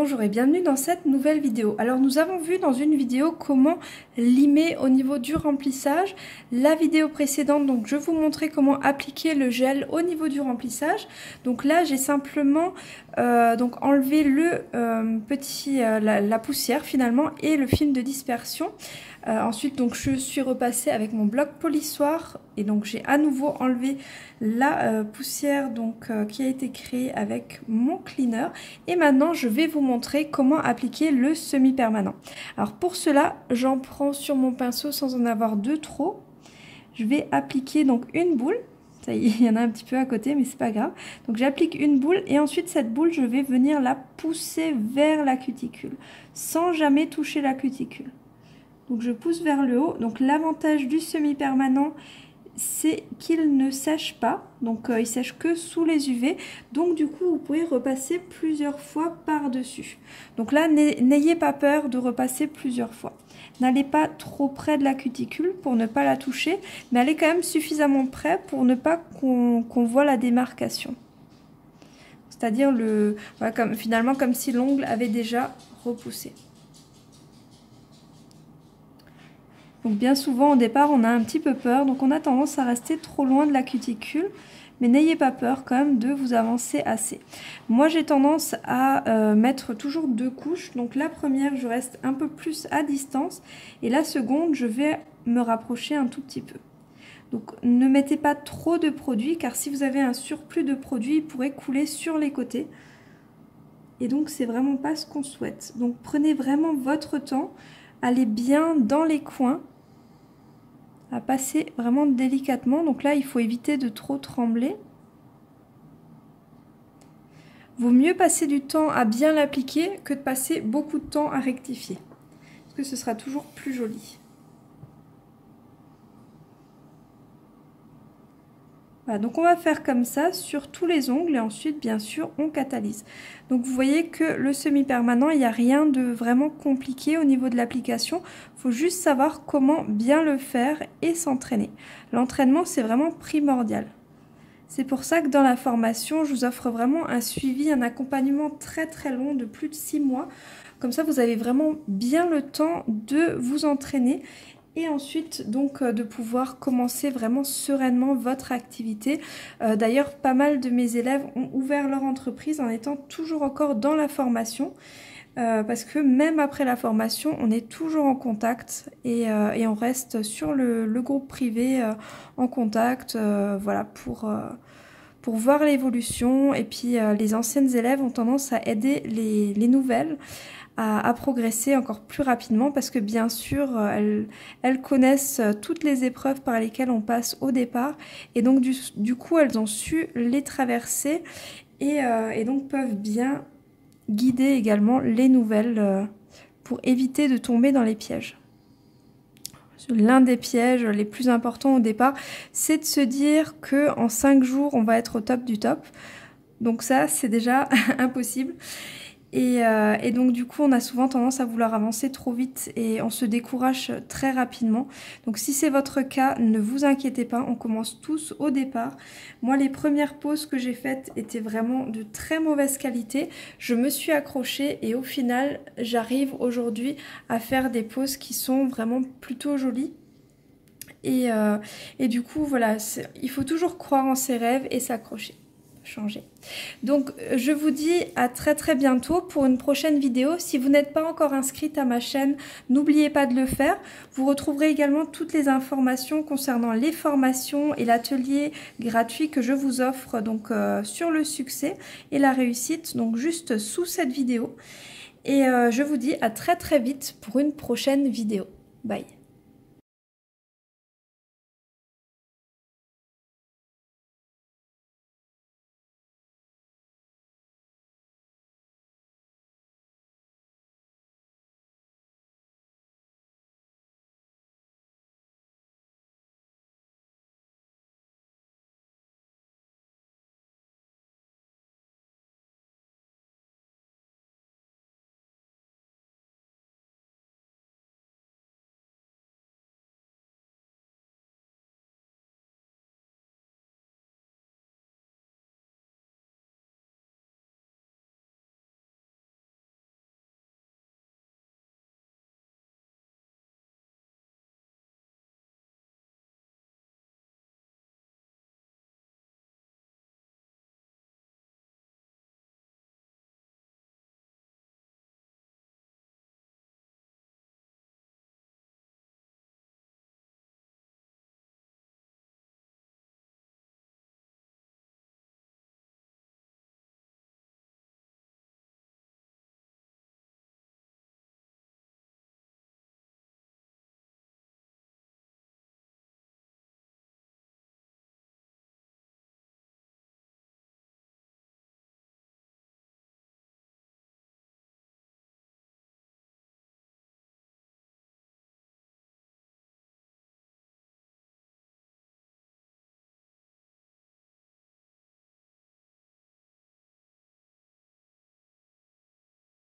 Bonjour et bienvenue dans cette nouvelle vidéo. Alors nous avons vu dans une vidéo comment limer au niveau du remplissage. La vidéo précédente, donc je vous montrais comment appliquer le gel au niveau du remplissage. Donc là j'ai simplement enlevé le la poussière finalement et le film de dispersion. Ensuite donc je suis repassée avec mon bloc polissoir et donc j'ai à nouveau enlevé la poussière qui a été créée avec mon cleaner, et maintenant je vais vous montrer comment appliquer le semi-permanent. Alors pour cela j'en prends sur mon pinceau sans en avoir de trop. Je vais appliquer donc une boule. Ça y est, il y en a un petit peu à côté mais c'est pas grave. Donc j'applique une boule et ensuite cette boule je vais venir la pousser vers la cuticule sans jamais toucher la cuticule. Donc je pousse vers le haut. Donc l'avantage du semi-permanent, c'est qu'il ne sèche pas. Donc il sèche que sous les UV. Donc du coup vous pouvez repasser plusieurs fois par-dessus. Donc là n'ayez pas peur de repasser plusieurs fois. N'allez pas trop près de la cuticule pour ne pas la toucher, mais allez quand même suffisamment près pour ne pas qu'on voit la démarcation. C'est-à-dire voilà, finalement comme si l'ongle avait déjà repoussé. Donc bien souvent au départ on a un petit peu peur, donc on a tendance à rester trop loin de la cuticule, mais n'ayez pas peur quand même de vous avancer assez. Moi j'ai tendance à mettre toujours deux couches, donc la première je reste un peu plus à distance et la seconde je vais me rapprocher un tout petit peu. Donc ne mettez pas trop de produit car si vous avez un surplus de produit il pourrait couler sur les côtés et donc c'est vraiment pas ce qu'on souhaite. Donc prenez vraiment votre temps, allez bien dans les coins, à passer vraiment délicatement. Donc là il faut éviter de trop trembler. Vaut mieux passer du temps à bien l'appliquer que de passer beaucoup de temps à rectifier, parce que ce sera toujours plus joli. Voilà, donc on va faire comme ça sur tous les ongles et ensuite bien sûr on catalyse. Donc vous voyez que le semi-permanent, il n'y a rien de vraiment compliqué au niveau de l'application. Il faut juste savoir comment bien le faire et s'entraîner. L'entraînement c'est vraiment primordial. C'est pour ça que dans la formation, je vous offre vraiment un suivi, un accompagnement très très long de plus de 6 mois. Comme ça vous avez vraiment bien le temps de vous entraîner. Et ensuite donc de pouvoir commencer vraiment sereinement votre activité. D'ailleurs pas mal de mes élèves ont ouvert leur entreprise en étant toujours encore dans la formation. Parce que même après la formation on est toujours en contact et on reste sur le groupe privé en contact voilà, pour voir l'évolution. Et puis les anciennes élèves ont tendance à aider les nouvelles à progresser encore plus rapidement parce que bien sûr elles connaissent toutes les épreuves par lesquelles on passe au départ et donc du coup elles ont su les traverser et donc peuvent bien guider également les nouvelles pour éviter de tomber dans les pièges. L'un des pièges les plus importants au départ, c'est de se dire que en 5 jours on va être au top du top. Donc ça c'est déjà impossible. Et donc du coup on a souvent tendance à vouloir avancer trop vite et on se décourage très rapidement. Donc si c'est votre cas, ne vous inquiétez pas, on commence tous au départ. Moi les premières poses que j'ai faites étaient vraiment de très mauvaise qualité. Je me suis accrochée et au final j'arrive aujourd'hui à faire des poses qui sont vraiment plutôt jolies. Et du coup voilà, il faut toujours croire en ses rêves et s'accrocher. Changer. Donc je vous dis à très très bientôt pour une prochaine vidéo. Si vous n'êtes pas encore inscrite à ma chaîne, n'oubliez pas de le faire. Vous retrouverez également toutes les informations concernant les formations et l'atelier gratuit que je vous offre donc sur le succès et la réussite, donc juste sous cette vidéo. Et je vous dis à très très vite pour une prochaine vidéo. Bye.